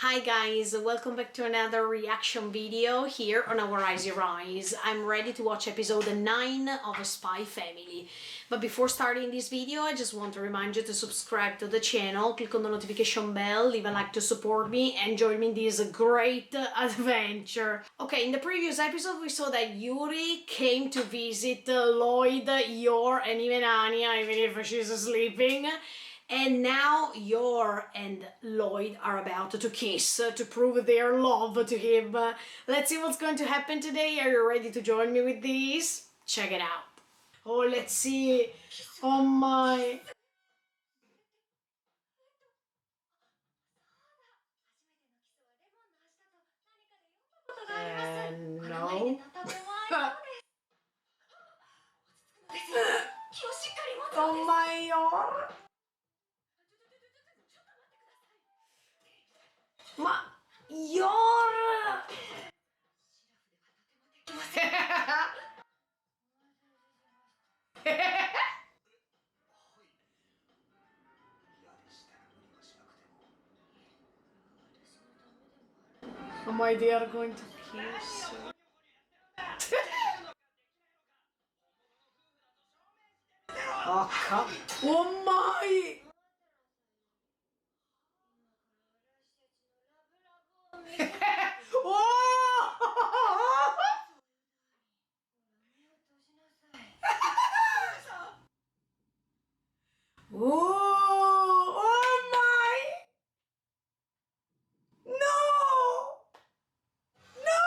Hi guys, welcome back to another reaction video here on our Rise Your Eyes. I'm ready to watch episode 9 of Spy Family. But before starting this video, I just want to remind you to subscribe to the channel, click on the notification bell, leave a like to support me, and join me in this great adventure. Okay, in the previous episode we saw that Yuri came to visit Lloyd, Yor, and even Anya, even if she's sleeping. And now Yor and Lloyd are about to kiss to prove their love to him. Let's see what's going to happen today. Are you ready to join me with this? Check it out. Oh, let's see. Oh my. No. Oh my Yor. Yor! Oh my, they are going to kiss. Oh, come. Oh my! Oh! Oh! Oh my! No! No!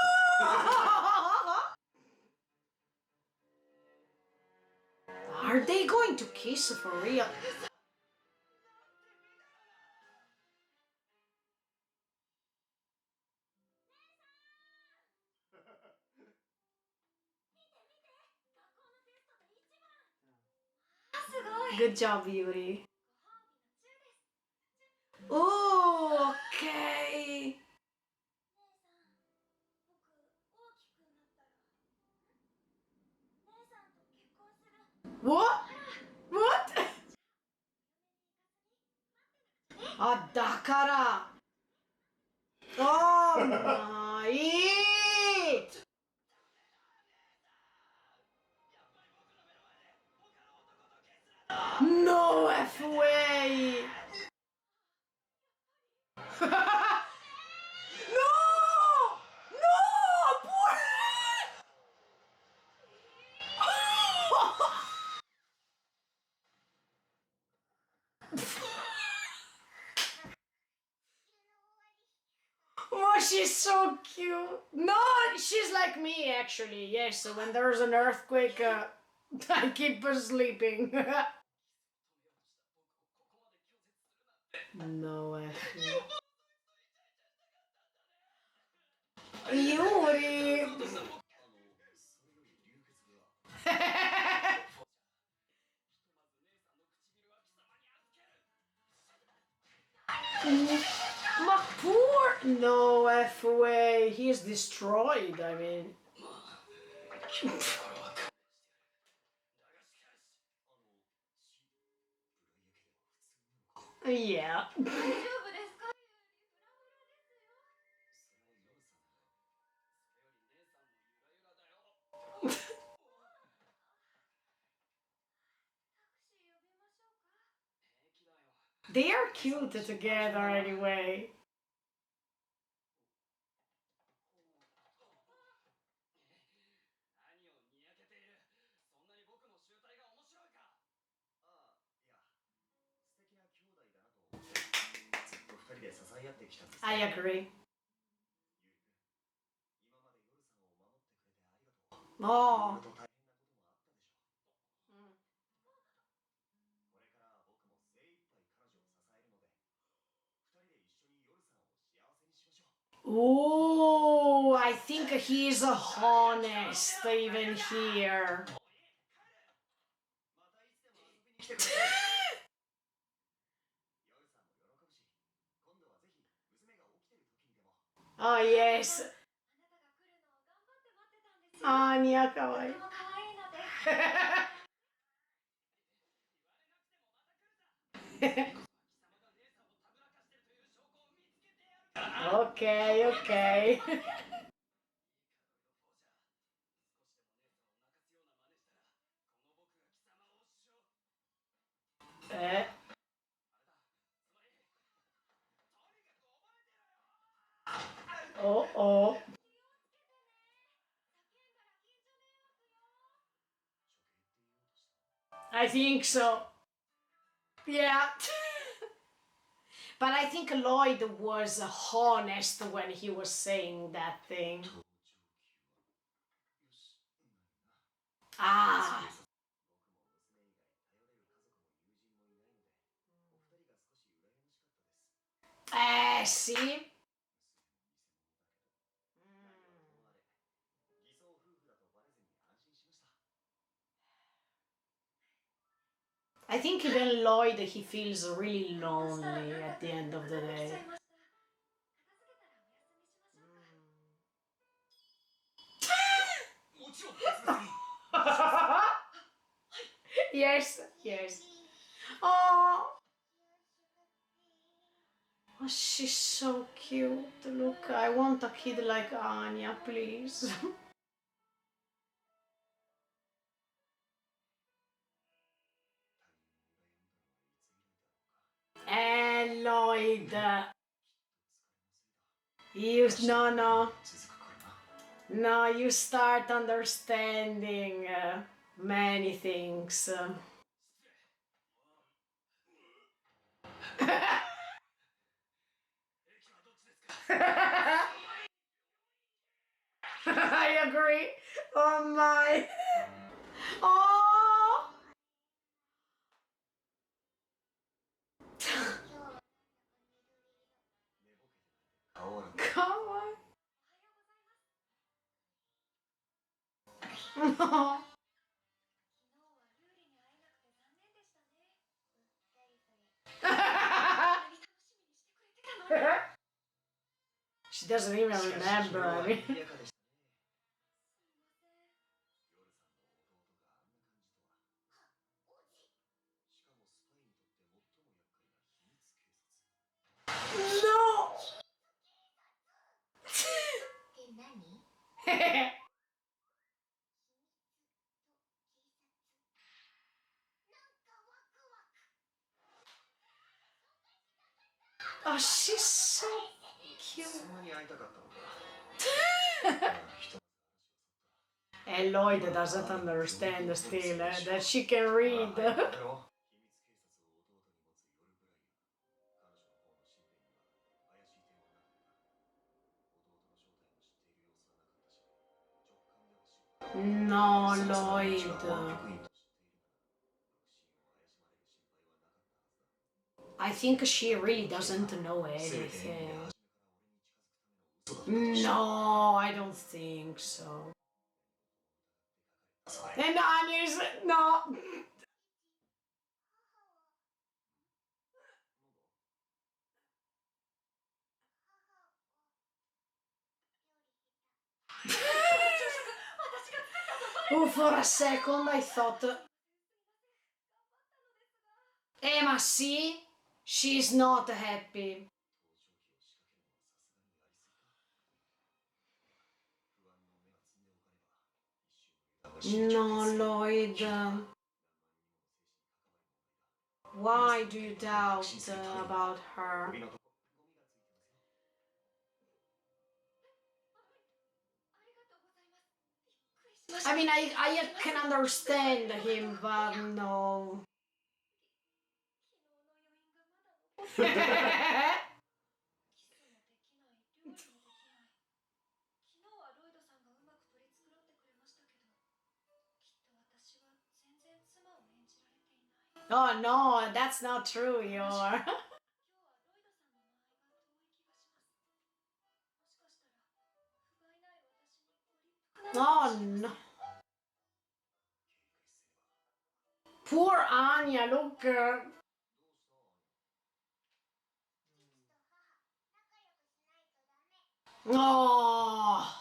Are they going to kiss for real? Good job, Yuri. Oh, okay. What? What? あ、だから。Oh my! No F way! No! No! Poor... Oh, she's so cute. No, she's like me actually. Yes, so when there's an earthquake, I keep her sleeping. No way. Yuri! My poor... No F way. He's destroyed, I mean. Yeah. They are cute together anyway. I agree. Oh. Oh, I think he's honest even here. Oh, yes. Anya, kawaii. Okay, okay. Eh. Oh, oh. I think so. Yeah. But I think Lloyd was honest when he was saying that thing. Ah. See? I think even Lloyd, he feels really lonely at the end of the day. Yes, yes. Oh, oh, she's so cute. Look, I want a kid like Anya, please. And Lloyd, no, no, you start understanding many things. I agree. Oh my. Oh. Come on. No. She doesn't even remember. I mean. No. Oh, she's so cute. And Lloyd doesn't understand still that she can read. No, Lloyd. I think she really doesn't know anything. No, I don't think so. And Anya's no. Oh, for a second I thought, ma sì, she's not happy. No, Lloyd. Why do you doubt about her? I mean, I can understand him, but no. Oh no, that's not true, you're. Oh no. Poor Anya, look. Oh.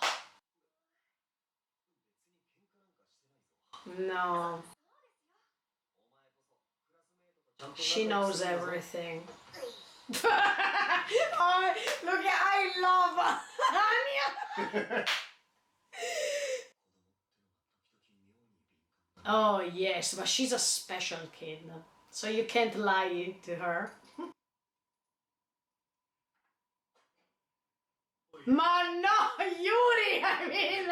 No. She knows everything. Oh, look, I love Anya. Oh yes, but she's a special kid, so you can't lie to her. Ma no, Yuri, I mean.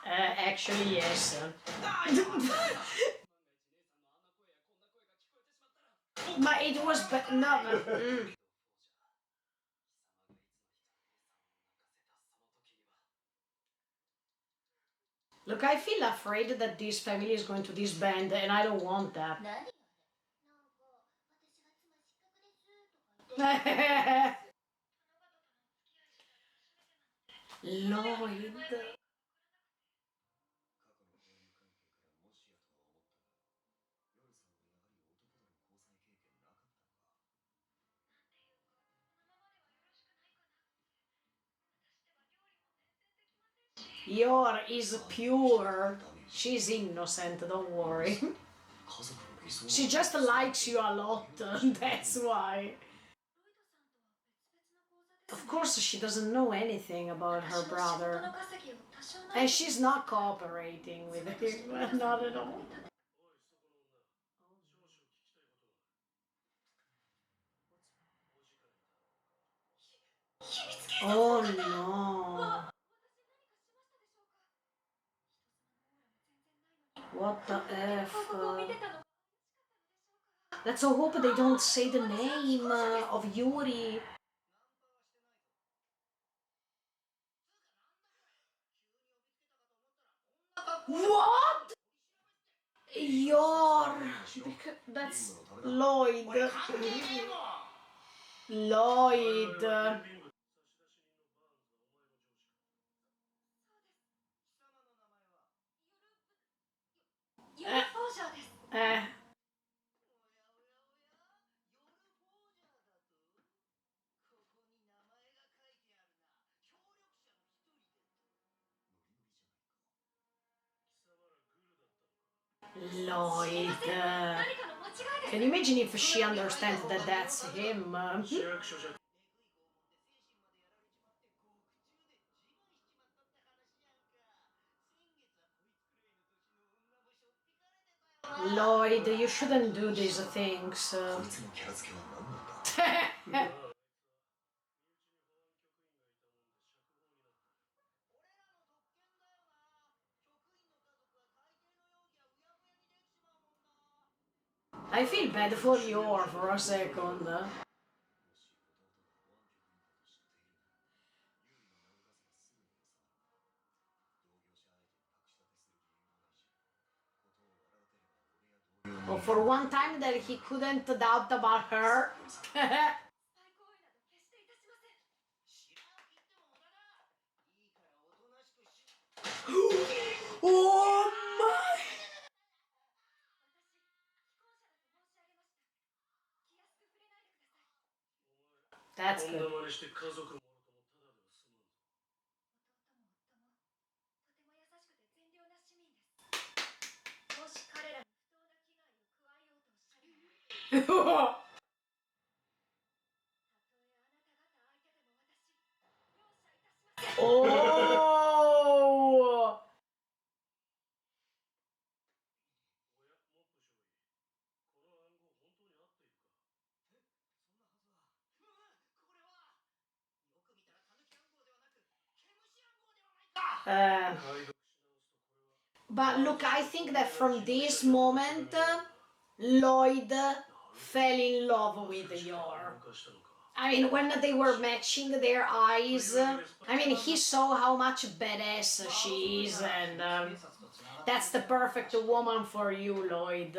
Actually, yes. But it was no. Look, I feel afraid that this family is going to disband, and I don't want that. Lloyd. Yor is pure. She's innocent, don't worry. She just likes you a lot, that's why. Of course, she doesn't know anything about her brother. And she's not cooperating with him, not at all. Oh no. What the F? Let's hope they don't say the name of Yuri. What? Yor. That's Lloyd. Lloyd. Uh, Lloyd. Can you imagine if she understands that that's him? Lloyd, you shouldn't do these things. I feel bad for Yor for a second. Oh, for one time that he couldn't doubt about her. Oh my! That's good. Oh! Uh, but look, I think that from this moment, Lloyd fell in love with Yor. I mean, when they were matching their eyes, I mean, he saw how much badass she is, and that's the perfect woman for you, Lloyd.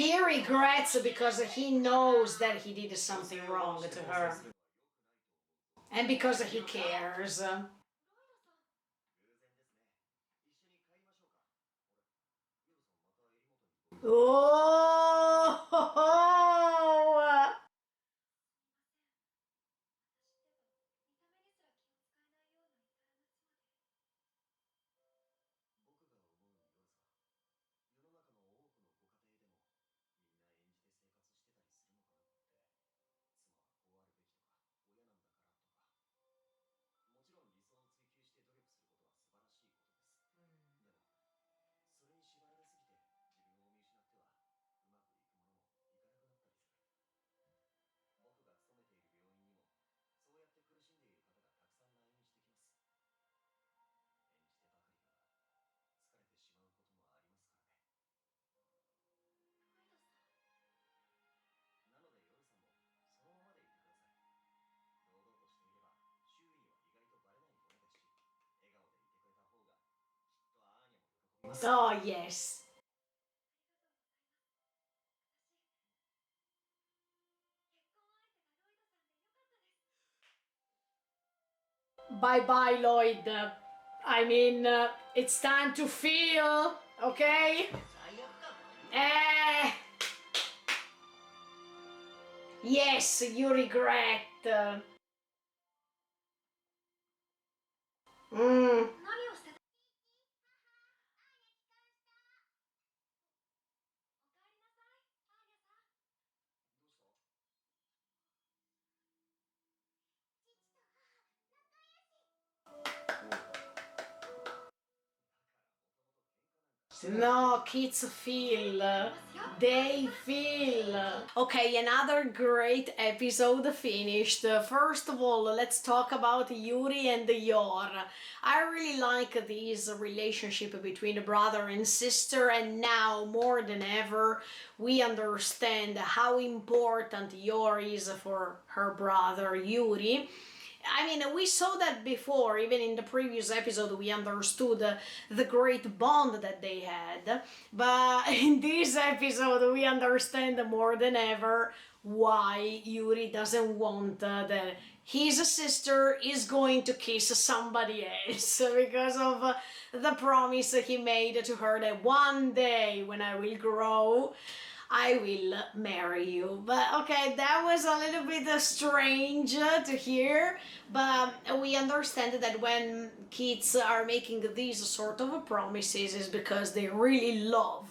He regrets because he knows that he did something wrong to her. And because he cares. Oh! Oh, yes. Bye bye, Lloyd. I mean, it's time to feel, okay? Eh, yes, you regret. Mm. No, kids feel. They feel. Okay, another great episode finished. First of all, let's talk about Yuri and Yor. I really like this relationship between brother and sister, and now more than ever, we understand how important Yor is for her brother Yuri. I mean, we saw that before, even in the previous episode, we understood the great bond that they had. But in this episode, we understand more than ever why Yuri doesn't want that his sister is going to kiss somebody else because of the promise he made to her that one day when I will grow, I will marry you. But okay, that was a little bit strange to hear, but we understand that when kids are making these sort of promises is because they really love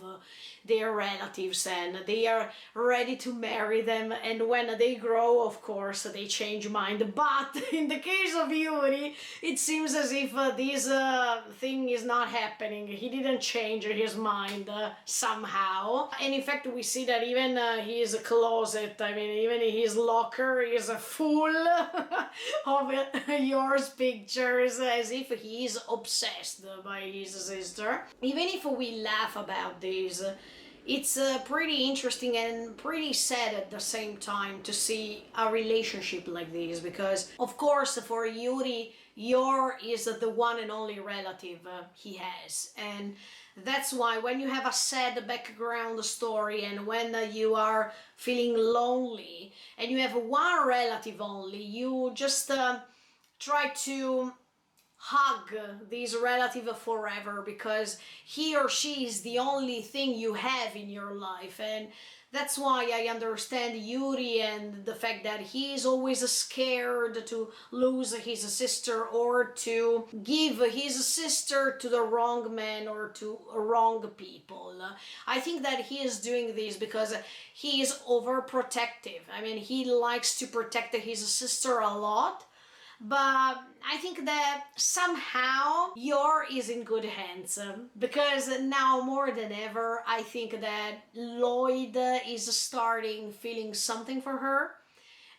their relatives and they are ready to marry them, and when they grow, of course, they change mind. But in the case of Yuri, it seems as if this thing is not happening. He didn't change his mind somehow, and in fact we see that even his closet, I mean even his locker is full of yours pictures, as if he is obsessed by his sister. Even if we laugh about this, it's pretty interesting and pretty sad at the same time to see a relationship like this, because of course for Yuri, Yor is the one and only relative he has, and that's why when you have a sad background story and when you are feeling lonely and you have one relative only, you just try to hug this relative forever because he or she is the only thing you have in your life. And that's why I understand Yuri and the fact that he is always scared to lose his sister or to give his sister to the wrong man or to wrong people. I think that he is doing this because he is overprotective. I mean, he likes to protect his sister a lot, but I think that somehow Yor is in good hands, because now more than ever I think that Lloyd is starting feeling something for her,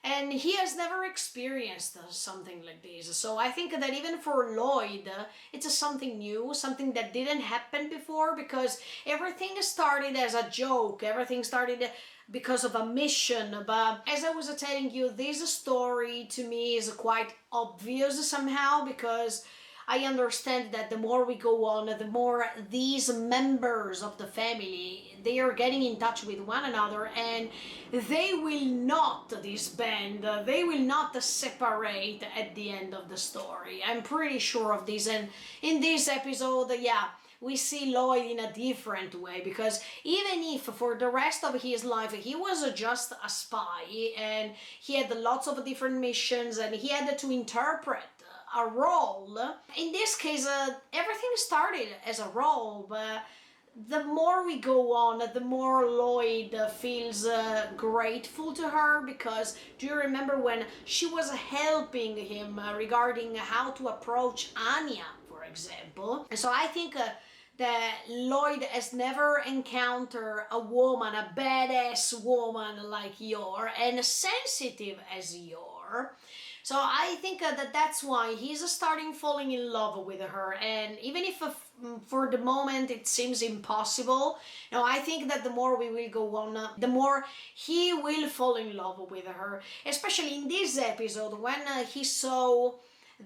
and he has never experienced something like this. So I think that even for Lloyd, it's something new, something that didn't happen before, because everything started as a joke, everything started because of a mission. But as I was telling you, this story to me is quite obvious somehow, because I understand that the more we go on, the more these members of the family, they are getting in touch with one another, and they will not disband, they will not separate at the end of the story. I'm pretty sure of this. And in this episode, yeah, we see Lloyd in a different way, because even if for the rest of his life he was just a spy and he had lots of different missions and he had to interpret a role, in this case everything started as a role, but the more we go on, the more Lloyd feels grateful to her, because do you remember when she was helping him regarding how to approach Anya, for example? And so I think that Lloyd has never encountered a woman, a badass woman like Yor, and sensitive as Yor. So I think that's why he's starting falling in love with her. And even if for the moment it seems impossible, no, I think that the more we will go on, the more he will fall in love with her. Especially in this episode, when he saw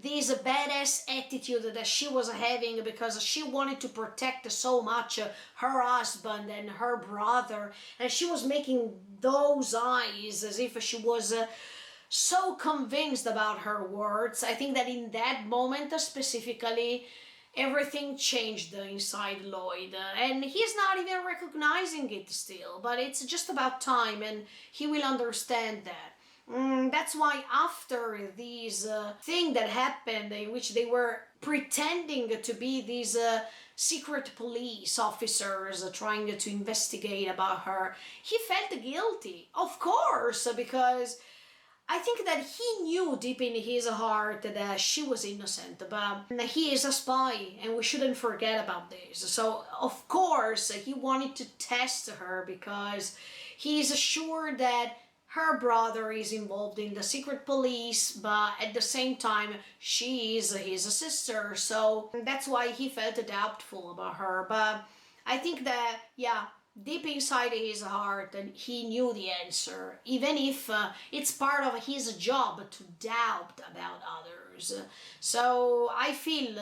this badass attitude that she was having because she wanted to protect so much her husband and her brother, and she was making those eyes as if she was so convinced about her words. I think that in that moment specifically, everything changed inside Lloyd, and he's not even recognizing it still, but it's just about time and he will understand that. That's why after this thing that happened, in which they were pretending to be these secret police officers trying to investigate about her, he felt guilty, of course, because I think that he knew deep in his heart that she was innocent, but he is a spy and we shouldn't forget about this. So, of course, he wanted to test her because he is sure that her brother is involved in the secret police, but at the same time, she is his sister. So that's why he felt doubtful about her. But I think that, yeah, deep inside his heart, and he knew the answer, even if it's part of his job to doubt about others. So I feel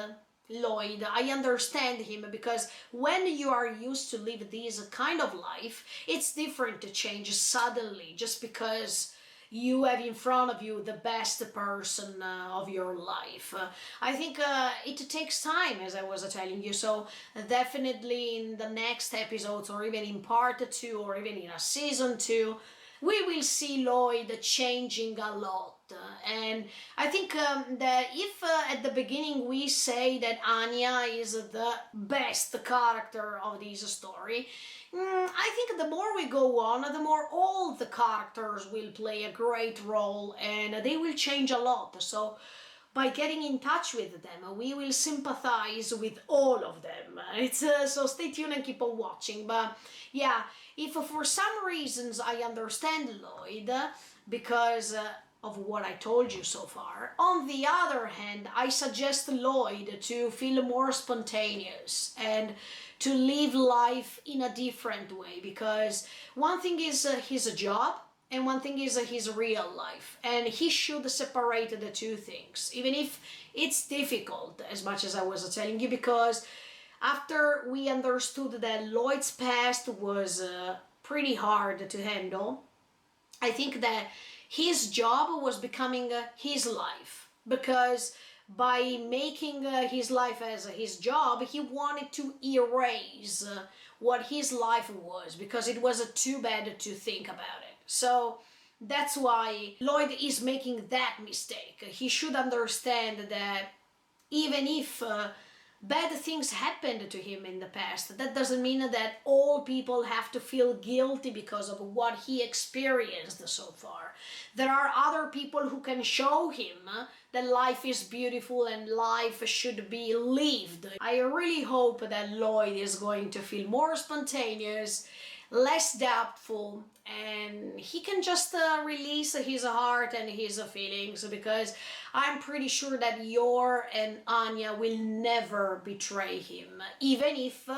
Lloyd, I understand him, because when you are used to live this kind of life, it's different to change suddenly just because you have in front of you the best person of your life. I think it takes time, as I was telling you, so definitely in the next episodes, or even in part 2, or even in a season 2, we will see Lloyd changing a lot. And I think that if at the beginning we say that Anya is the best character of this story, I think the more we go on, the more all the characters will play a great role and they will change a lot. So by getting in touch with them, we will sympathize with all of them. It's so stay tuned and keep on watching. But yeah, if for some reasons I understand Lloyd because of what I told you so far, on the other hand, I suggest Lloyd to feel more spontaneous and to live life in a different way, because one thing is his job and one thing is his real life, and he should separate the two things, even if it's difficult, as much as I was telling you, because after we understood that Lloyd's past was pretty hard to handle, I think that his job was becoming his life, because by making his life as his job, he wanted to erase what his life was, because it was too bad to think about it. So that's why Lloyd is making that mistake. He should understand that even if bad things happened to him in the past, that doesn't mean that all people have to feel guilty because of what he experienced so far. There are other people who can show him that life is beautiful and life should be lived. I really hope that Lloyd is going to feel more spontaneous, less doubtful, and he can just release his heart and his feelings, because I'm pretty sure that Yor and Anya will never betray him, even if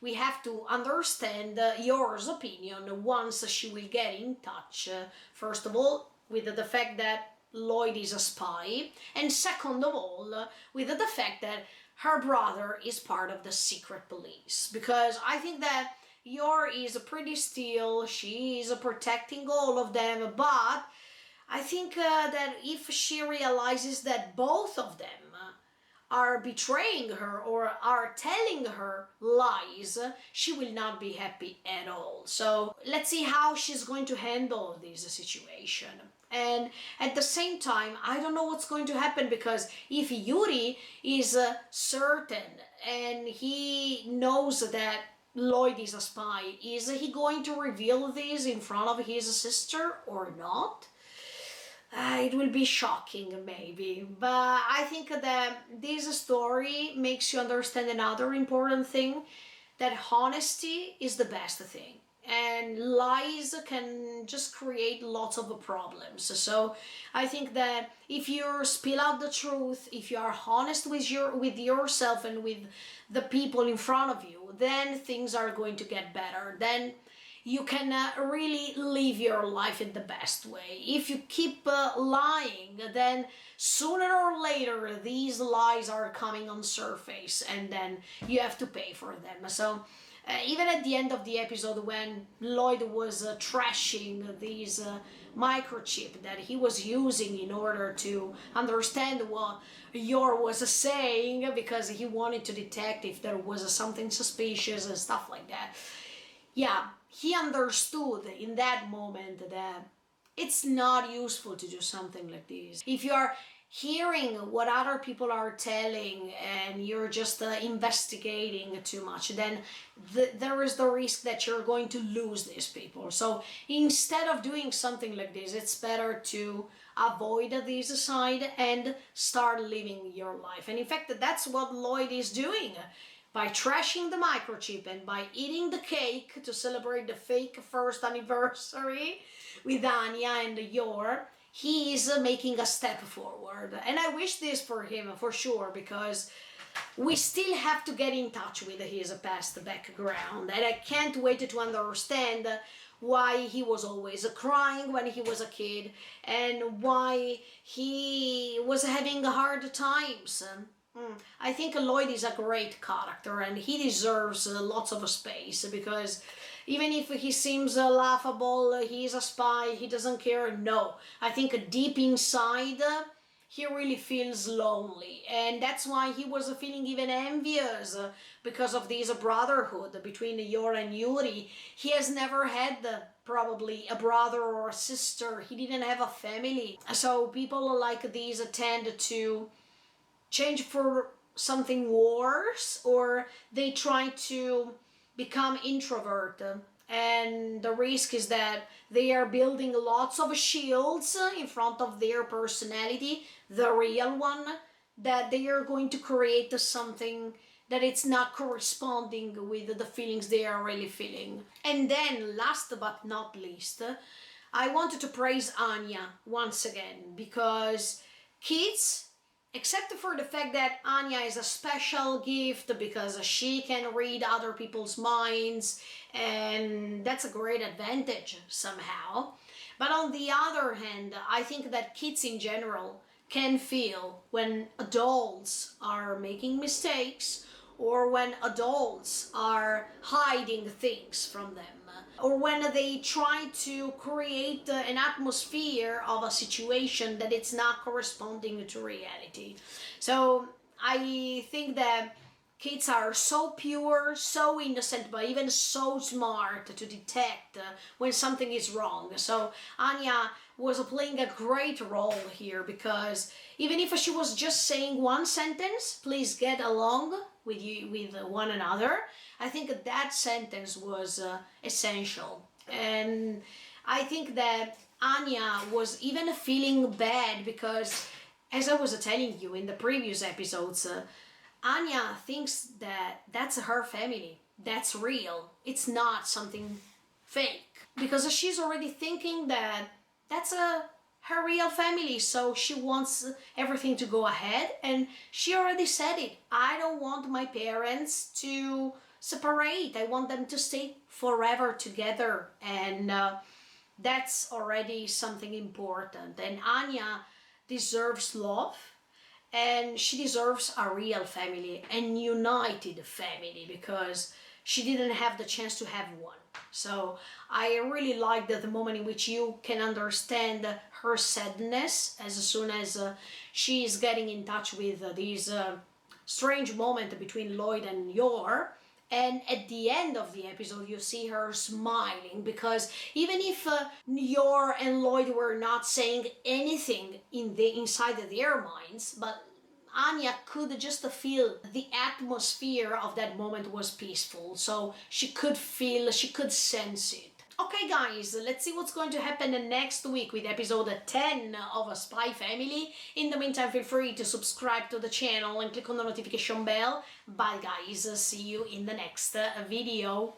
we have to understand Yor's opinion once she will get in touch, first of all, with the fact that Lloyd is a spy, and second of all, with the fact that her brother is part of the secret police. Because I think that Yor is pretty still, she is protecting all of them, but I think that if she realizes that both of them are betraying her or are telling her lies, she will not be happy at all. So let's see how she's going to handle this situation. And at the same time, I don't know what's going to happen, because if Yuri is certain and he knows that Lloyd is a spy, is he going to reveal this in front of his sister or not? It will be shocking, maybe, but I think that this story makes you understand another important thing, that honesty is the best thing, and lies can just create lots of problems. So I think that if you spill out the truth, if you are honest with yourself and with the people in front of you, then things are going to get better. Then you can really live your life in the best way. If you keep lying, then sooner or later these lies are coming on surface, and then you have to pay for them. So even at the end of the episode, when Lloyd was trashing these microchip that he was using in order to understand what Yor was saying, because he wanted to detect if there was something suspicious and stuff like that, yeah, he understood in that moment that it's not useful to do something like this. If you are hearing what other people are telling and you're just investigating too much, then there is the risk that you're going to lose these people. So instead of doing something like this, it's better to avoid this side and start living your life. And in fact, that's what Lloyd is doing. By trashing the microchip and by eating the cake to celebrate the fake first anniversary with Anya and Yor, he is making a step forward. And I wish this for him, for sure, because we still have to get in touch with his past background. And I can't wait to understand why he was always crying when he was a kid and why he was having hard times. I think Lloyd is a great character and he deserves lots of space, because even if he seems laughable, he's a spy, he doesn't care, no. I think deep inside he really feels lonely, and that's why he was feeling even envious because of this brotherhood between Yor and Yuri. He has never had probably a brother or a sister, he didn't have a family. So people like these tend to change for something worse, or they try to become introvert, and the risk is that they are building lots of shields in front of their personality, the real one, that they are going to create something that it's not corresponding with the feelings they are really feeling. And then last but not least, I wanted to praise Anya once again, because kids, except for the fact that Anya is a special gift because she can read other people's minds, and that's a great advantage somehow. But on the other hand, I think that kids in general can feel when adults are making mistakes, or when adults are hiding things from them, or when they try to create an atmosphere of a situation that it's not corresponding to reality. So I think that kids are so pure, so innocent, but even so smart to detect when something is wrong. So Anya was playing a great role here, because even if she was just saying one sentence, please get along with one another, I think that sentence was essential. And I think that Anya was even feeling bad because, as I was telling you in the previous episodes, Anya thinks that that's her family, that's real, it's not something fake, because she's already thinking that that's her real family, so she wants everything to go ahead, and she already said it. I don't want my parents to separate, I want them to stay forever together, and that's already something important. And Anya deserves love, and she deserves a real family and united family, because she didn't have the chance to have one. So I really like the moment in which you can understand her sadness as soon as she is getting in touch with this strange moment between Lloyd and Yor. And at the end of the episode, you see her smiling, because even if Yor and Lloyd were not saying anything inside their minds, but Anya could just feel the atmosphere of that moment was peaceful, so she could feel, she could sense it. Okay guys, let's see what's going to happen next week with episode 10 of A Spy Family. In the meantime, feel free to subscribe to the channel and click on the notification bell. Bye guys, see you in the next video.